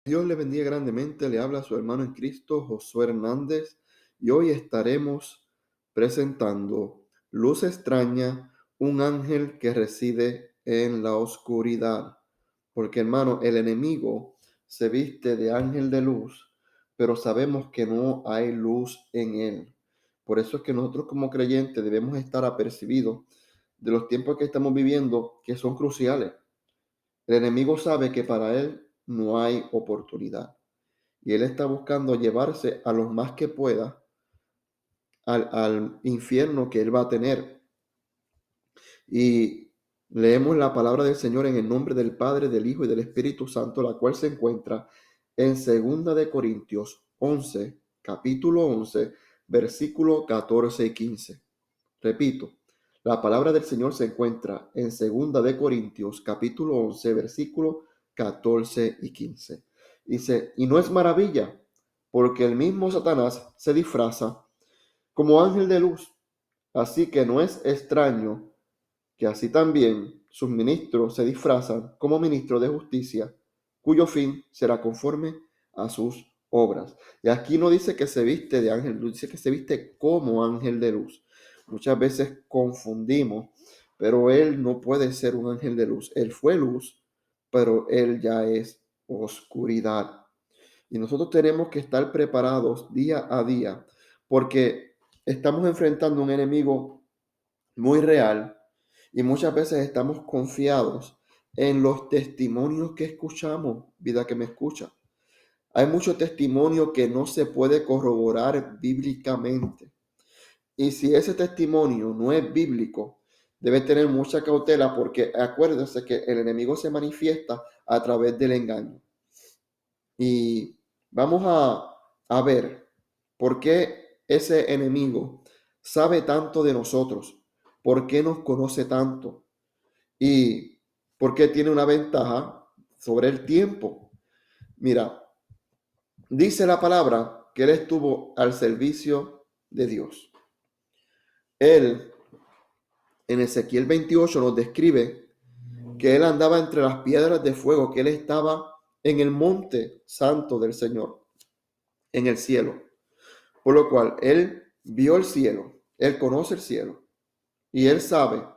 Dios le bendiga grandemente, le habla a su hermano en Cristo, Josué Hernández, y hoy estaremos presentando Luz extraña, un ángel que reside en la oscuridad. Porque hermano, el enemigo se viste de ángel de luz, pero sabemos que no hay luz en él. Por eso es que nosotros como creyentes debemos estar apercibidos de los tiempos que estamos viviendo, que son cruciales. El enemigo sabe que para él no hay oportunidad y él está buscando llevarse a los más que pueda al infierno que él va a tener. Y leemos la palabra del Señor en el nombre del Padre, del Hijo y del Espíritu Santo, la cual se encuentra en 2 Corintios 11, capítulo 11, versículo 14 y 15. Repito, la palabra del Señor se encuentra en 2 Corintios capítulo 11, versículo 14 y 15. Dice, y no es maravilla, porque el mismo Satanás se disfraza como ángel de luz. Así que no es extraño que así también sus ministros se disfrazan como ministros de justicia, cuyo fin será conforme a sus obras. Y aquí no dice que se viste de ángel de luz, dice que se viste como ángel de luz. Muchas veces confundimos, pero él no puede ser un ángel de luz. Él fue luz, pero él ya es oscuridad. Y nosotros tenemos que estar preparados día a día, porque estamos enfrentando un enemigo muy real y muchas veces estamos confiados en los testimonios que escuchamos, vida que me escucha. Hay mucho testimonio que no se puede corroborar bíblicamente. Y si ese testimonio no es bíblico, debe tener mucha cautela porque acuérdense que el enemigo se manifiesta a través del engaño. Y vamos a ver por qué ese enemigo sabe tanto de nosotros, por qué nos conoce tanto y por qué tiene una ventaja sobre el tiempo. Mira, dice la palabra que él estuvo al servicio de Dios. Él en Ezequiel 28 nos describe que él andaba entre las piedras de fuego, que él estaba en el monte santo del Señor, en el cielo. Por lo cual, él vio el cielo, él conoce el cielo y él sabe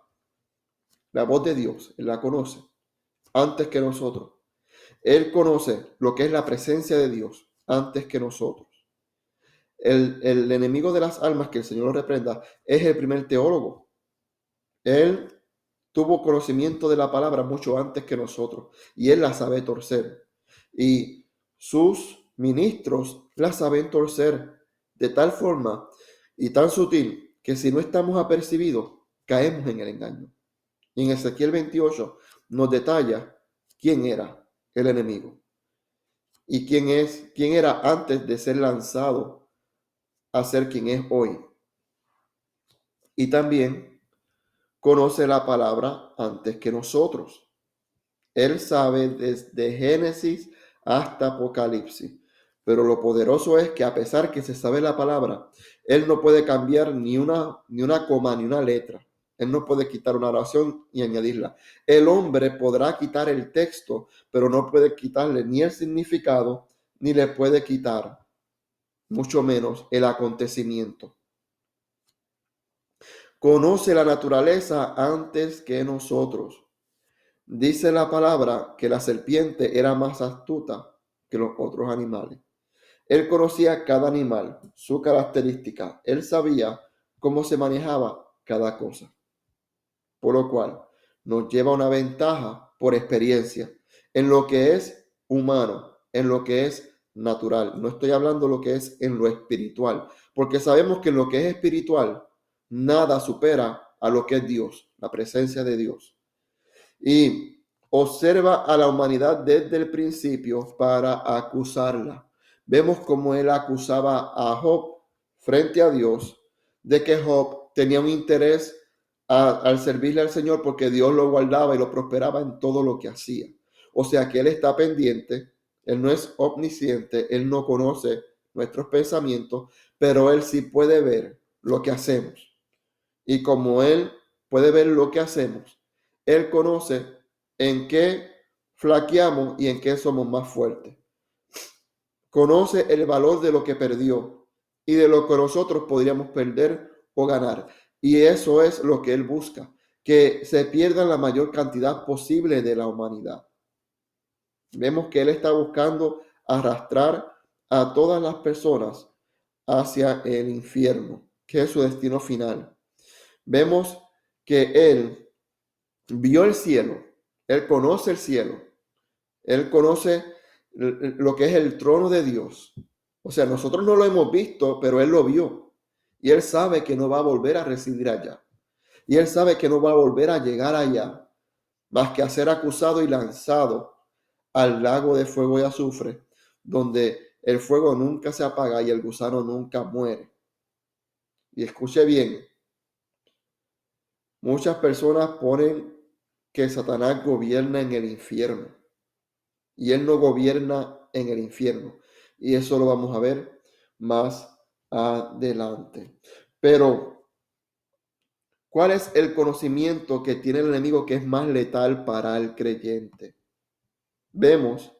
la voz de Dios, él la conoce antes que nosotros. Él conoce lo que es la presencia de Dios antes que nosotros. El enemigo de las almas, que el Señor lo reprenda, es el primer teólogo. Él tuvo conocimiento de la palabra mucho antes que nosotros y él la sabe torcer. Y sus ministros la saben torcer de tal forma y tan sutil que si no estamos apercibidos, caemos en el engaño. Y en Ezequiel 28 nos detalla quién era el enemigo y quién era antes de ser lanzado a ser quien es hoy. Y también conoce la palabra antes que nosotros. Él sabe desde Génesis hasta Apocalipsis. Pero lo poderoso es que a pesar que se sabe la palabra, Él no puede cambiar ni una coma, ni una letra. Él no puede quitar una oración y añadirla. El hombre podrá quitar el texto, pero no puede quitarle ni el significado, ni le puede quitar, mucho menos, el acontecimiento. Conoce la naturaleza antes que nosotros. Dice la palabra que la serpiente era más astuta que los otros animales. Él conocía cada animal, su característica. Él sabía cómo se manejaba cada cosa. Por lo cual nos lleva una ventaja por experiencia en lo que es humano, en lo que es natural. No estoy hablando de lo que es en lo espiritual, porque sabemos que en lo que es espiritual, nada supera a lo que es Dios, la presencia de Dios. Y observa a la humanidad desde el principio para acusarla. Vemos cómo él acusaba a Job frente a Dios de que Job tenía un interés al servirle al Señor porque Dios lo guardaba y lo prosperaba en todo lo que hacía. O sea que él está pendiente, él no es omnisciente, él no conoce nuestros pensamientos, pero él sí puede ver lo que hacemos. Y como él puede ver lo que hacemos, él conoce en qué flaqueamos y en qué somos más fuertes. conoce el valor de lo que perdió y de lo que nosotros podríamos perder o ganar. Y eso es lo que Él busca, que se pierda la mayor cantidad posible de la humanidad. Vemos que Él está buscando arrastrar a todas las personas hacia el infierno, que es su destino final. Vemos que Él vio el cielo, Él conoce el cielo, Él conoce lo que es el trono de Dios. O sea, nosotros no lo hemos visto, pero Él lo vio. Y Él sabe que no va a volver a residir allá. Y Él sabe que no va a volver a llegar allá, más que a ser acusado y lanzado al lago de fuego y azufre, donde el fuego nunca se apaga y el gusano nunca muere. Y escuche bien, muchas personas ponen que Satanás gobierna en el infierno y Él no gobierna en el infierno. Y eso lo vamos a ver más adelante. Pero, ¿cuál es el conocimiento que tiene el enemigo que es más letal para el creyente? Vemos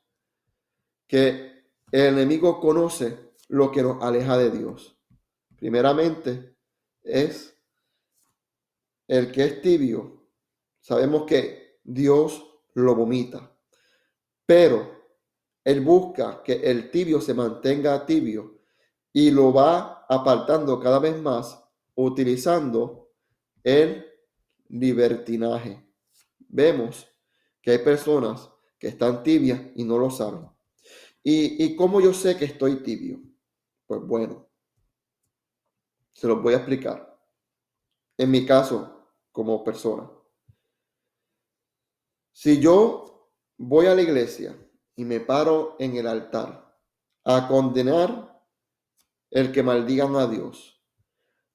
que el enemigo conoce lo que nos aleja de Dios. Primeramente, es el que es tibio. Sabemos que Dios lo vomita, pero Él busca que el tibio se mantenga tibio y lo va apartando cada vez más utilizando el libertinaje. Vemos que hay personas que están tibias y no lo saben. ¿Y cómo yo sé que estoy tibio? Pues bueno, se los voy a explicar. En mi caso, como persona, si yo voy a la iglesia y me paro en el altar a condenar el que maldigan a Dios,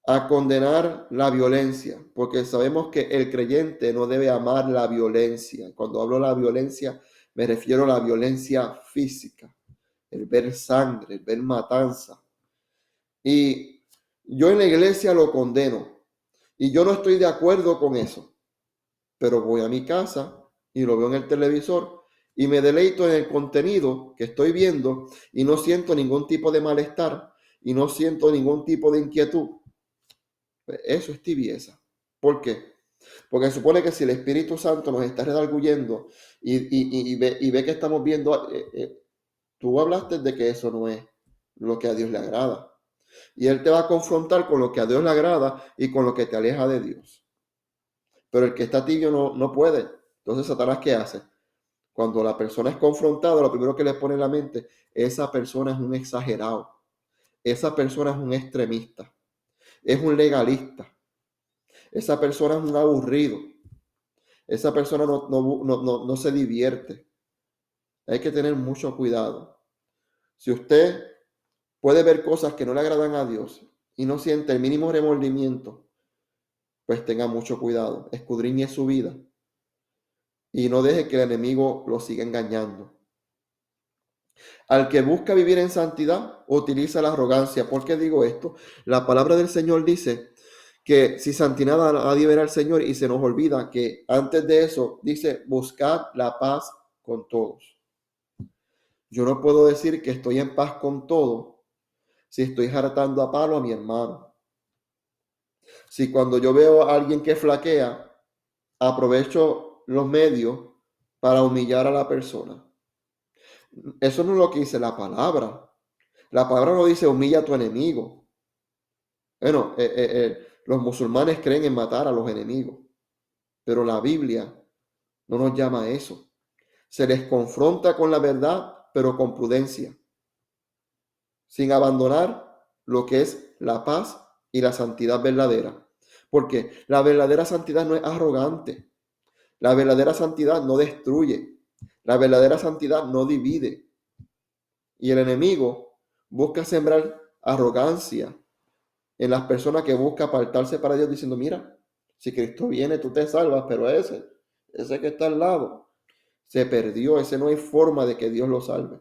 a condenar la violencia, porque sabemos que el creyente no debe amar la violencia. Cuando hablo de la violencia, me refiero a la violencia física, el ver sangre, el ver matanza. Y yo en la iglesia lo condeno y yo no estoy de acuerdo con eso, pero voy a mi casa y lo veo en el televisor y me deleito en el contenido que estoy viendo y no siento ningún tipo de malestar y no siento ningún tipo de inquietud. Pues eso es tibieza. ¿Por qué? Porque se supone que si el Espíritu Santo nos está redarguyendo y ve que estamos viendo, tú hablaste de que eso no es lo que a Dios le agrada. Y Él te va a confrontar con lo que a Dios le agrada y con lo que te aleja de Dios. Pero el que está tibio no puede. Entonces, Satanás, ¿qué hace? Cuando la persona es confrontada, lo primero que le pone en la mente, esa persona es un exagerado. Esa persona es un extremista. Es un legalista. Esa persona es un aburrido. Esa persona no se divierte. Hay que tener mucho cuidado. Si usted puede ver cosas que no le agradan a Dios y no siente el mínimo remordimiento, pues tenga mucho cuidado. Escudriñe su vida y no deje que el enemigo lo siga engañando. Al que busca vivir en santidad, utiliza la arrogancia. ¿Por qué digo esto? La palabra del Señor dice que si santidad nadie verá al Señor y se nos olvida que antes de eso dice buscar la paz con todos. Yo no puedo decir que estoy en paz con todos si estoy hartando a palo a mi hermano. Si cuando yo veo a alguien que flaquea, aprovecho los medios para humillar a la persona. Eso no es lo que dice la palabra. La palabra no dice humilla a tu enemigo. Bueno, los musulmanes creen en matar a los enemigos, pero la Biblia no nos llama a eso. Se les confronta con la verdad, pero con prudencia, sin abandonar lo que es la paz y la santidad verdadera. Porque la verdadera santidad no es arrogante. La verdadera santidad no destruye. La verdadera santidad no divide. Y el enemigo busca sembrar arrogancia en las personas que busca apartarse para Dios diciendo, mira, si Cristo viene, tú te salvas, pero ese que está al lado, se perdió, ese no hay forma de que Dios lo salve.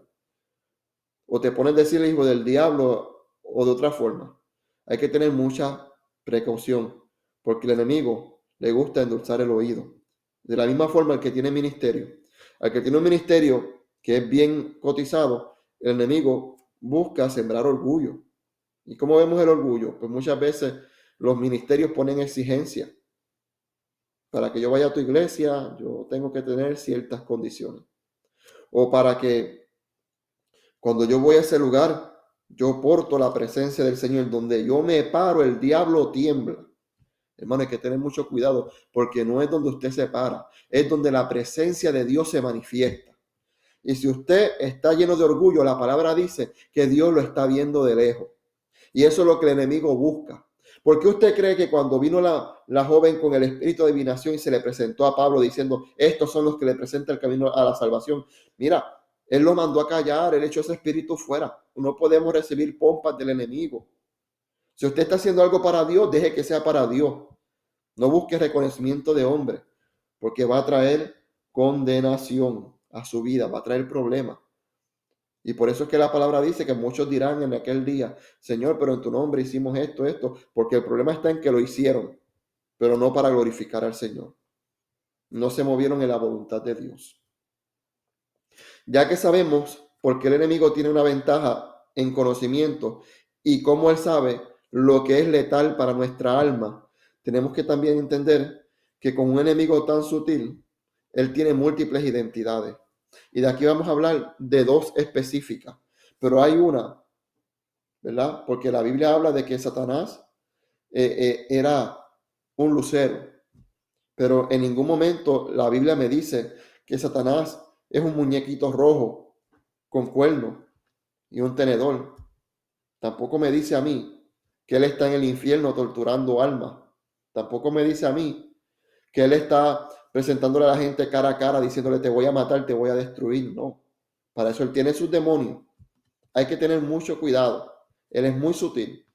O te pones a decirle hijo del diablo o de otra forma. Hay que tener mucha precaución, porque el enemigo le gusta endulzar el oído. De la misma forma el que tiene ministerio. Al que tiene un ministerio que es bien cotizado, el enemigo busca sembrar orgullo. ¿Y cómo vemos el orgullo? Pues muchas veces los ministerios ponen exigencias. Para que yo vaya a tu iglesia, yo tengo que tener ciertas condiciones. O para que cuando yo voy a ese lugar, yo porto la presencia del Señor. Donde yo me paro, el diablo tiembla. Hermano, hay que tener mucho cuidado porque no es donde usted se para, es donde la presencia de Dios se manifiesta. Y si usted está lleno de orgullo, la palabra dice que Dios lo está viendo de lejos. Y eso es lo que el enemigo busca. ¿Por qué usted cree que cuando vino la joven con el espíritu de adivinación y se le presentó a Pablo diciendo, estos son los que le presentan el camino a la salvación? Mira, él lo mandó a callar, él echó ese espíritu fuera. No podemos recibir pompas del enemigo. Si usted está haciendo algo para Dios, deje que sea para Dios. No busque reconocimiento de hombre, porque va a traer condenación a su vida, va a traer problemas. Y por eso es que la palabra dice que muchos dirán en aquel día, Señor, pero en tu nombre hicimos esto, porque el problema está en que lo hicieron, pero no para glorificar al Señor. No se movieron en la voluntad de Dios. Ya que sabemos por qué el enemigo tiene una ventaja en conocimiento y cómo él sabe lo que es letal para nuestra alma, tenemos que también entender que con un enemigo tan sutil, él tiene múltiples identidades. Y de aquí vamos a hablar de dos específicas, pero hay una, ¿verdad? Porque la Biblia habla de que Satanás era un lucero, pero en ningún momento la Biblia me dice que Satanás es un muñequito rojo con cuernos y un tenedor. Tampoco me dice a mí que él está en el infierno torturando almas. Tampoco me dice a mí que él está presentándole a la gente cara a cara diciéndole te voy a matar, te voy a destruir. No, para eso él tiene sus demonios. Hay que tener mucho cuidado. Él es muy sutil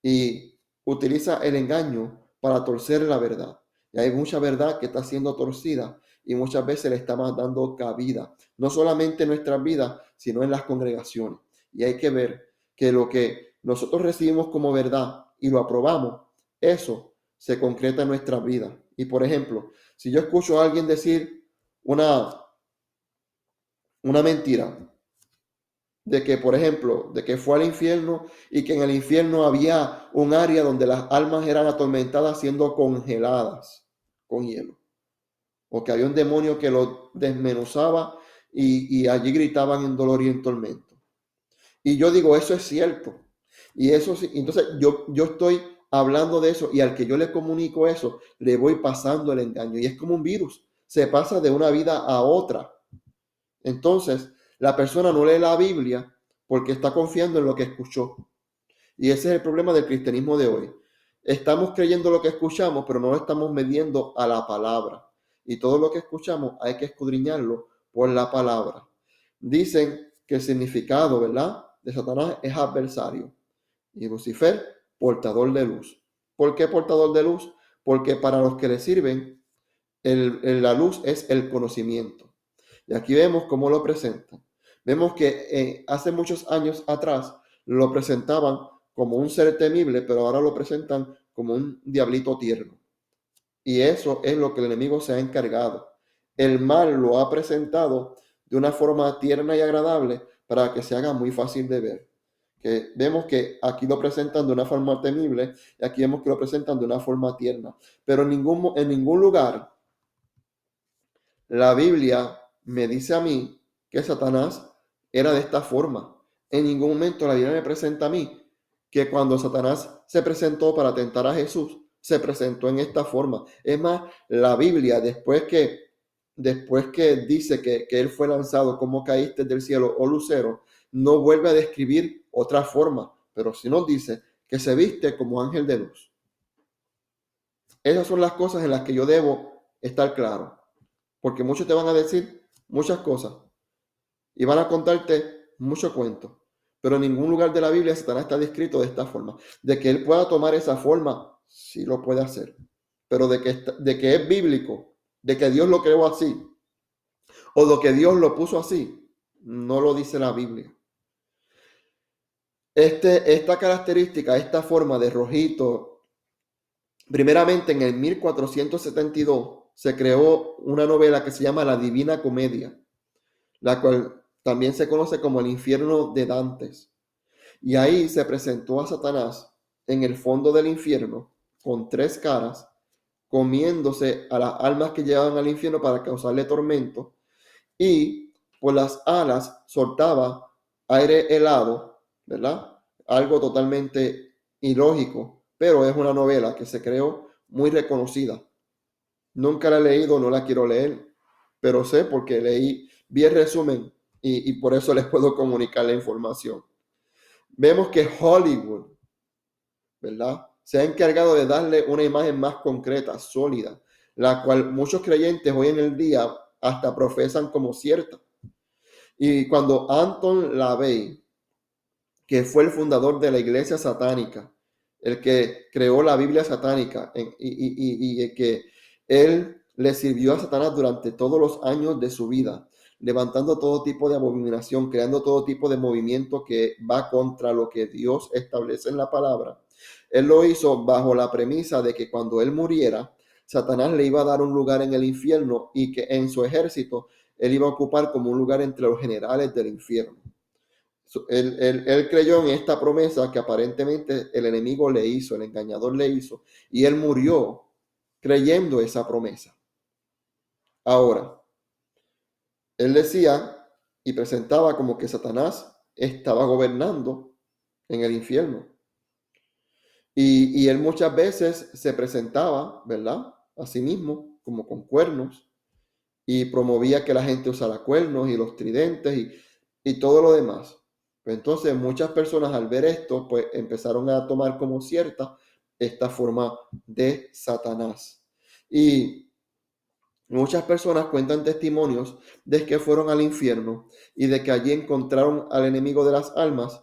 y utiliza el engaño para torcer la verdad. Y hay mucha verdad que está siendo torcida y muchas veces le estamos dando cabida, no solamente en nuestras vidas, sino en las congregaciones. Y hay que ver que lo que nosotros recibimos como verdad y lo aprobamos, eso se concreta en nuestras vidas. Y por ejemplo, si yo escucho a alguien decir una mentira, de que, por ejemplo, de que fue al infierno y que en el infierno había un área donde las almas eran atormentadas siendo congeladas con hielo, o que había un demonio que lo desmenuzaba y allí gritaban en dolor y en tormento. Y yo digo, eso es cierto. Y eso sí, entonces yo estoy hablando de eso y al que yo le comunico eso, le voy pasando el engaño. Y es como un virus, se pasa de una vida a otra. Entonces, la persona no lee la Biblia porque está confiando en lo que escuchó. Y ese es el problema del cristianismo de hoy. Estamos creyendo lo que escuchamos, pero no lo estamos midiendo a la palabra. Y todo lo que escuchamos hay que escudriñarlo por la palabra. Dicen que el significado, ¿verdad?, de Satanás es adversario. Y Lucifer, portador de luz. ¿Por qué portador de luz? Porque para los que le sirven, la luz es el conocimiento. Y aquí vemos cómo lo presentan. Vemos que hace muchos años atrás lo presentaban como un ser temible, pero ahora lo presentan como un diablito tierno. Y eso es lo que el enemigo se ha encargado. El mal lo ha presentado de una forma tierna y agradable para que se haga muy fácil de ver. Que vemos que aquí lo presentan de una forma temible y aquí vemos que lo presentan de una forma tierna. Pero en ningún lugar la Biblia me dice a mí que Satanás era de esta forma. En ningún momento la Biblia me presenta a mí que cuando Satanás se presentó para tentar a Jesús, se presentó en esta forma. Es más, la Biblia, después que dice que él fue lanzado como caíste del cielo o lucero, no vuelve a describir otra forma, pero sí nos dice que se viste como ángel de luz. Esas son las cosas en las que yo debo estar claro. Porque muchos te van a decir muchas cosas y van a contarte muchos cuentos. Pero en ningún lugar de la Biblia Satanás está descrito de esta forma. De que él pueda tomar esa forma, sí lo puede hacer. Pero de que es bíblico, de que Dios lo creó así, o de que Dios lo puso así, no lo dice la Biblia. Esta característica, esta forma de rojito, primeramente en el 1472 se creó una novela que se llama La Divina Comedia, la cual también se conoce como el infierno de Dantes. Y ahí se presentó a Satanás en el fondo del infierno con 3 caras, comiéndose a las almas que llevaban al infierno para causarle tormento, y por las alas soltaba aire helado, ¿verdad? Algo totalmente ilógico, pero es una novela que se creó muy reconocida. Nunca la he leído, no la quiero leer, pero sé porque vi el resumen y por eso les puedo comunicar la información. Vemos que Hollywood, ¿verdad? Se ha encargado de darle una imagen más concreta, sólida, la cual muchos creyentes hoy en el día hasta profesan como cierta. Y cuando Anton LaVey, que fue el fundador de la iglesia satánica, el que creó la Biblia satánica y que él le sirvió a Satanás durante todos los años de su vida, levantando todo tipo de abominación, creando todo tipo de movimiento que va contra lo que Dios establece en la palabra. Él lo hizo bajo la premisa de que cuando él muriera, Satanás le iba a dar un lugar en el infierno y que en su ejército él iba a ocupar como un lugar entre los generales del infierno. Él creyó en esta promesa que aparentemente el enemigo le hizo, el engañador le hizo, y él murió creyendo esa promesa. Ahora, él decía y presentaba como que Satanás estaba gobernando en el infierno. Y él muchas veces se presentaba, ¿verdad? A sí mismo, como con cuernos, y promovía que la gente usara cuernos y los tridentes y todo lo demás. Pues entonces muchas personas al ver esto, pues empezaron a tomar como cierta esta forma de Satanás. Y muchas personas cuentan testimonios de que fueron al infierno y de que allí encontraron al enemigo de las almas,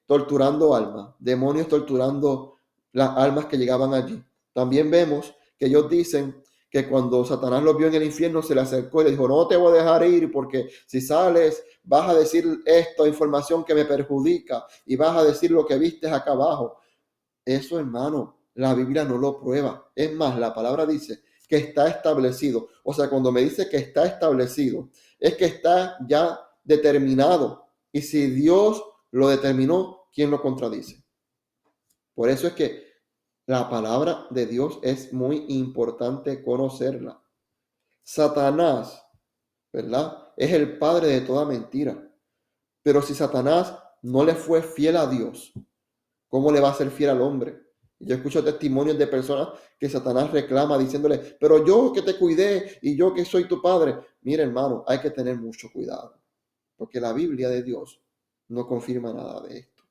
torturando almas, demonios torturando las almas que llegaban allí. También vemos que ellos dicen que cuando Satanás los vio en el infierno se le acercó y le dijo, no te voy a dejar ir porque si sales vas a decir esta información que me perjudica y vas a decir lo que viste acá abajo. Eso, hermano, la Biblia no lo prueba. Es más, la palabra dice que está establecido. O sea, cuando me dice que está establecido, es que está ya determinado. Y si Dios lo determinó, ¿quién lo contradice? Por eso es que la palabra de Dios es muy importante conocerla. Satanás, ¿verdad? Es el padre de toda mentira. Pero si Satanás no le fue fiel a Dios, ¿cómo le va a ser fiel al hombre? Yo escucho testimonios de personas que Satanás reclama diciéndole, pero yo que te cuidé y yo que soy tu padre. Mira, hermano, hay que tener mucho cuidado, porque la Biblia de Dios no confirma nada de esto.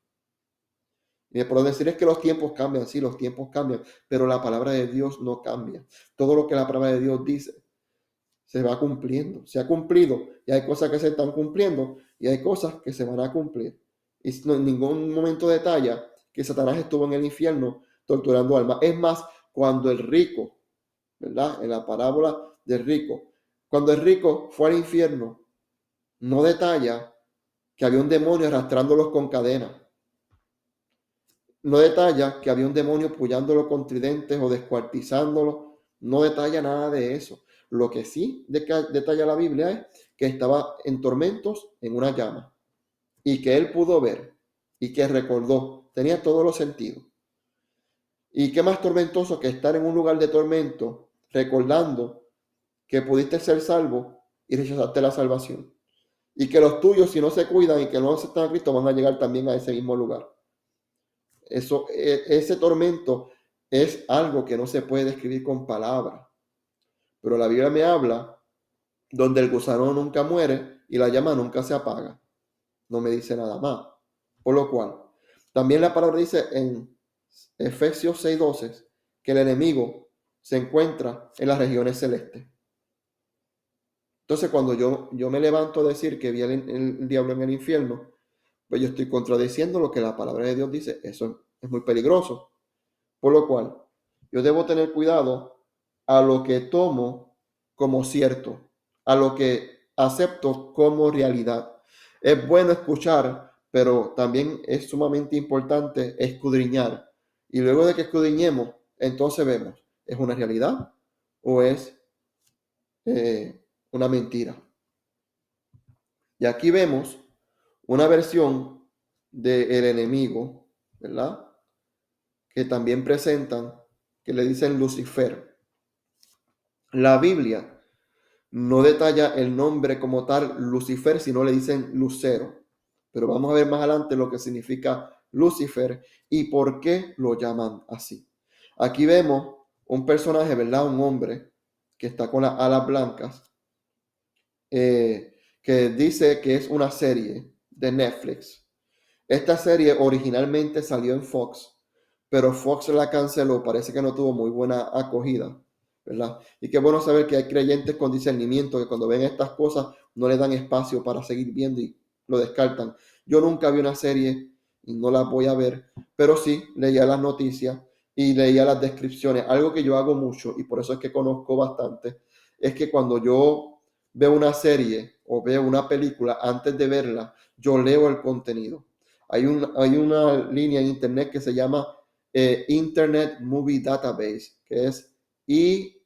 Y por decir es que los tiempos cambian, sí, los tiempos cambian, pero la palabra de Dios no cambia. Todo lo que la palabra de Dios dice se va cumpliendo, se ha cumplido y hay cosas que se están cumpliendo y hay cosas que se van a cumplir. Y en ningún momento detalla que Satanás estuvo en el infierno torturando almas. Es más, cuando el rico, ¿verdad? En la parábola del rico, cuando el rico fue al infierno, no detalla que había un demonio arrastrándolos con cadenas. No detalla que había un demonio pullándolo con tridentes o descuartizándolo. No detalla nada de eso. Lo que sí detalla la Biblia es que estaba en tormentos en una llama y que él pudo ver y que recordó. Tenía todos los sentidos. ¿Y qué más tormentoso que estar en un lugar de tormento recordando que pudiste ser salvo y rechazaste la salvación? Y que los tuyos, si no se cuidan y que no aceptan a Cristo, van a llegar también a ese mismo lugar. Ese tormento es algo que no se puede describir con palabras. Pero la Biblia me habla donde el gusano nunca muere y la llama nunca se apaga. No me dice nada más. Por lo cual, también la palabra dice en Efesios 6:12 que el enemigo se encuentra en las regiones celestes. Entonces, cuando yo me levanto a decir que vi el diablo en el infierno, pues yo estoy contradiciendo lo que la palabra de Dios dice. Eso es muy peligroso. Por lo cual, yo debo tener cuidado a lo que tomo como cierto, a lo que acepto como realidad. Es bueno escuchar, pero también es sumamente importante escudriñar. Y luego de que escudriñemos, entonces vemos, ¿es una realidad o es una mentira? Y aquí vemos una versión del enemigo, ¿verdad? Que también presentan, que le dicen Lucifer. La Biblia no detalla el nombre como tal Lucifer, sino le dicen Lucero. Pero vamos a ver más adelante lo que significa Lucifer y por qué lo llaman así. Aquí vemos un personaje, ¿verdad? Un hombre que está con las alas blancas, que dice que es una serie de Netflix. Esta serie originalmente salió en Fox, pero Fox la canceló, parece que no tuvo muy buena acogida, ¿verdad? Y qué bueno saber que hay creyentes con discernimiento que cuando ven estas cosas no le dan espacio para seguir viendo y lo descartan. Yo nunca vi una serie y no la voy a ver, pero sí leía las noticias y leía las descripciones. Algo que yo hago mucho y por eso es que conozco bastante, es que cuando yo veo una serie o veo una película, antes de verla, yo leo el contenido. Hay una línea en internet que se llama Internet Movie Database, que es IMDb.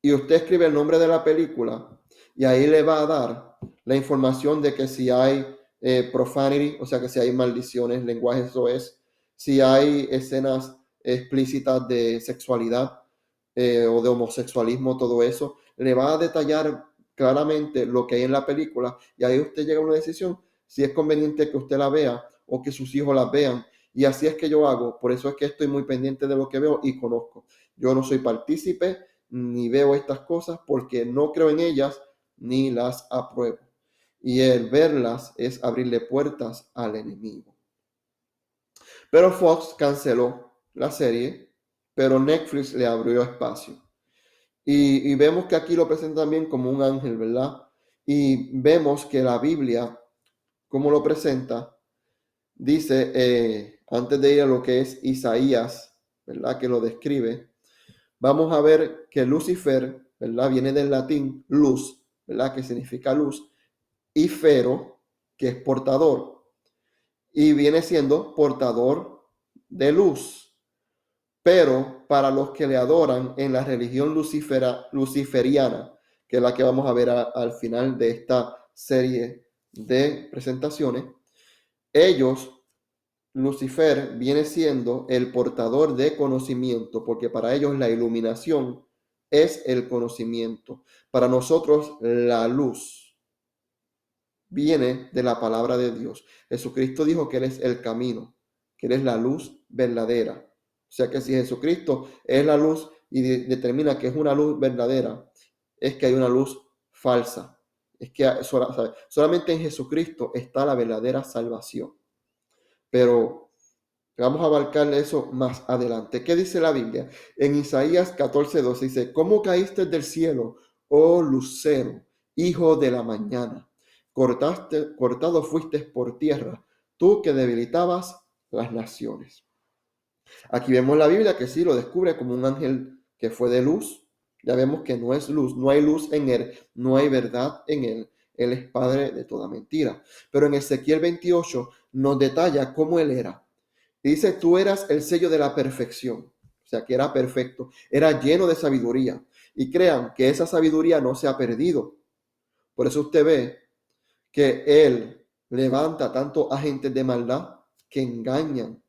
Y usted escribe el nombre de la película y ahí le va a dar la información de que si hay profanity, o sea que si hay maldiciones, lenguaje es, si hay escenas explícitas de sexualidad o de homosexualismo, todo eso, le va a detallar claramente lo que hay en la película y ahí usted llega a una decisión si es conveniente que usted la vea o que sus hijos la vean. Y así es que yo hago, por eso es que estoy muy pendiente de lo que veo y conozco. Yo no soy partícipe ni veo estas cosas porque no creo en ellas ni las apruebo. Y el verlas es abrirle puertas al enemigo. Pero Fox canceló la serie, pero Netflix le abrió espacio. Y vemos que aquí lo presenta también como un ángel, ¿verdad? Y vemos que la Biblia, como lo presenta, dice, antes de ir a lo que es Isaías, ¿verdad? Que lo describe, vamos a ver que Lucifer, ¿verdad? Viene del latín luz, ¿verdad? Que significa luz, y fero, que es portador, y viene siendo portador de luz. Pero para los que le adoran en la religión luciferiana, que es la que vamos a ver al final de esta serie de presentaciones, ellos, Lucifer viene siendo el portador de conocimiento, porque para ellos la iluminación es el conocimiento. Para nosotros la luz viene de la palabra de Dios. Jesucristo dijo que Él es el camino, que Él es la luz verdadera. O sea que si Jesucristo es la luz y determina que es una luz verdadera, es que hay una luz falsa. Es que solamente en Jesucristo está la verdadera salvación. Pero vamos a abarcar eso más adelante. ¿Qué dice la Biblia? En Isaías 14:12 dice, ¿cómo caíste del cielo, oh lucero, hijo de la mañana? Cortado fuiste por tierra, tú que debilitabas las naciones. Aquí vemos la Biblia que sí lo descubre como un ángel que fue de luz. Ya vemos que no es luz, no hay luz en él, no hay verdad en él. Él es padre de toda mentira. Pero en Ezequiel 28 nos detalla cómo él era. Dice, tú eras el sello de la perfección. O sea, que era perfecto. Era lleno de sabiduría. Y crean que esa sabiduría no se ha perdido. Por eso usted ve que él levanta tanto agentes de maldad que engañan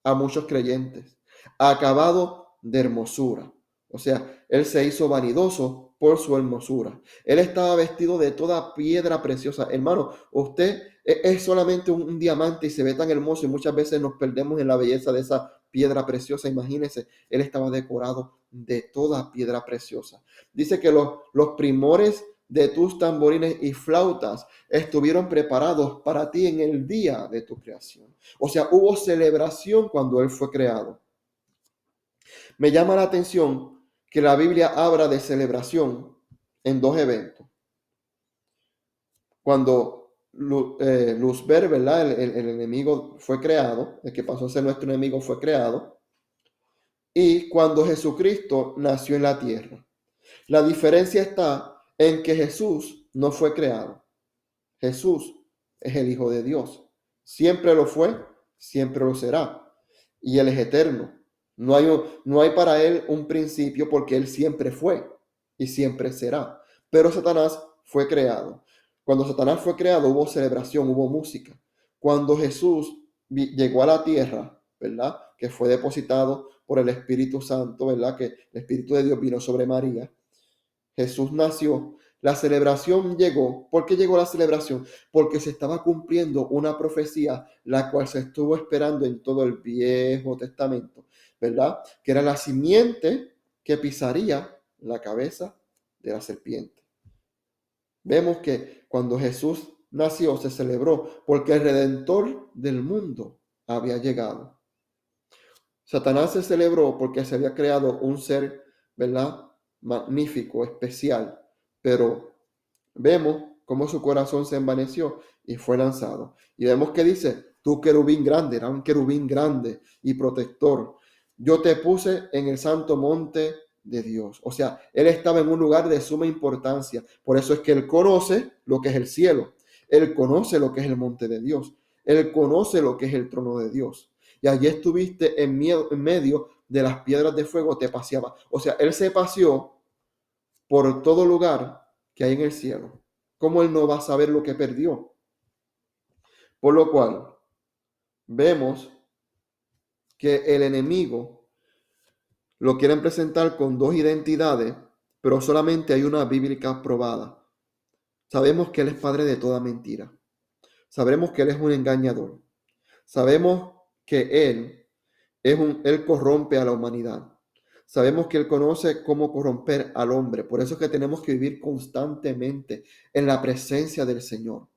a muchos creyentes. Acabado de hermosura. O sea, él se hizo vanidoso por su hermosura. Él estaba vestido de toda piedra preciosa. Hermano, usted es solamente un diamante y se ve tan hermoso y muchas veces nos perdemos en la belleza de esa piedra preciosa. Imagínense, él estaba decorado de toda piedra preciosa. Dice que los primores de tus tamborines y flautas estuvieron preparados para ti en el día de tu creación. O sea, hubo celebración cuando él fue creado. Me llama la atención que la Biblia habla de celebración en dos eventos. Cuando Luzber, ¿verdad? El enemigo fue creado, el que pasó a ser nuestro enemigo fue creado, y cuando Jesucristo nació en la tierra. La diferencia está en que Jesús no fue creado. Jesús es el Hijo de Dios. Siempre lo fue, siempre lo será. Y Él es eterno. No hay para Él un principio porque Él siempre fue y siempre será. Pero Satanás fue creado. Cuando Satanás fue creado hubo celebración, hubo música. Cuando Jesús llegó a la tierra, ¿verdad? Que fue depositado por el Espíritu Santo, ¿verdad? Que el Espíritu de Dios vino sobre María. Jesús nació. La celebración llegó. ¿Por qué llegó la celebración? Porque se estaba cumpliendo una profecía, la cual se estuvo esperando en todo el Viejo Testamento, ¿verdad? Que era la simiente que pisaría la cabeza de la serpiente. Vemos que cuando Jesús nació se celebró porque el Redentor del mundo había llegado. Satanás se celebró porque se había creado un ser, ¿verdad? Magnífico, especial, pero vemos cómo su corazón se envaneció y fue lanzado. Y vemos que dice, tú querubín grande, era un querubín grande y protector. Yo te puse en el santo monte de Dios. O sea, él estaba en un lugar de suma importancia. Por eso es que él conoce lo que es el cielo. Él conoce lo que es el monte de Dios. Él conoce lo que es el trono de Dios. Y allí estuviste en medio de las piedras de fuego, te paseaba. O sea, él se paseó por todo lugar que hay en el cielo. ¿Cómo él no va a saber lo que perdió? Por lo cual, vemos que el enemigo lo quieren presentar con dos identidades, pero solamente hay una bíblica probada. Sabemos que él es padre de toda mentira. Sabemos que él es un engañador. Sabemos que él corrompe a la humanidad. Sabemos que él conoce cómo corromper al hombre. Por eso es que tenemos que vivir constantemente en la presencia del Señor.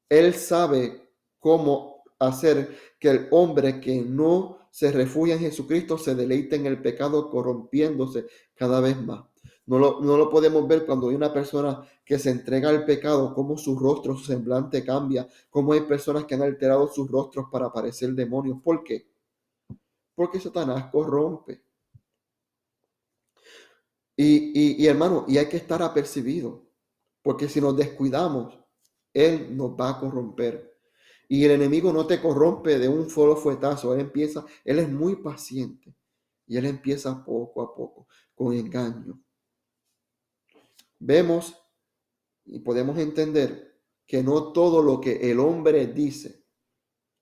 Él sabe cómo hacer que el hombre que no se refugia en Jesucristo se deleite en el pecado, corrompiéndose cada vez más. No lo podemos ver cuando hay una persona que se entrega al pecado, cómo su rostro, su semblante cambia, cómo hay personas que han alterado sus rostros para parecer demonios. ¿Por qué? Porque Satanás corrompe. Y hermano, y hay que estar apercibido, porque si nos descuidamos, él nos va a corromper. Y el enemigo no te corrompe de un solo fuetazo. Él es muy paciente. Y él empieza poco a poco, con engaño. Vemos y podemos entender que no todo lo que el hombre dice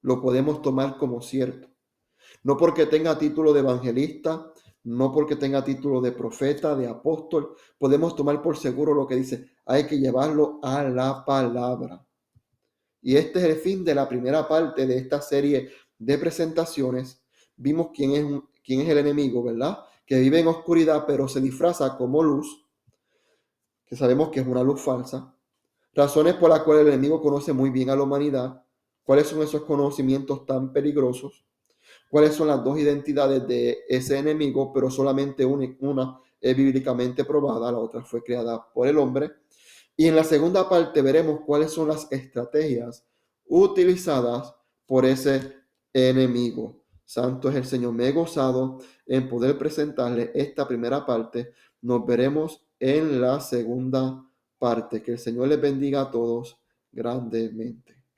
lo podemos tomar como cierto. No porque tenga título de evangelista, no porque tenga título de profeta, de apóstol, podemos tomar por seguro lo que dice. Hay que llevarlo a la palabra. Y este es el fin de la primera parte de esta serie de presentaciones. Vimos quién es el enemigo, ¿verdad? Que vive en oscuridad, pero se disfraza como luz, que sabemos que es una luz falsa. Razones por las cuales el enemigo conoce muy bien a la humanidad. ¿Cuáles son esos conocimientos tan peligrosos? ¿Cuáles son las dos identidades de ese enemigo? Pero solamente una es bíblicamente probada, la otra fue creada por el hombre. Y en la segunda parte veremos cuáles son las estrategias utilizadas por ese enemigo. Santo es el Señor. Me he gozado en poder presentarle esta primera parte. Nos veremos en la segunda parte. Que el Señor les bendiga a todos grandemente.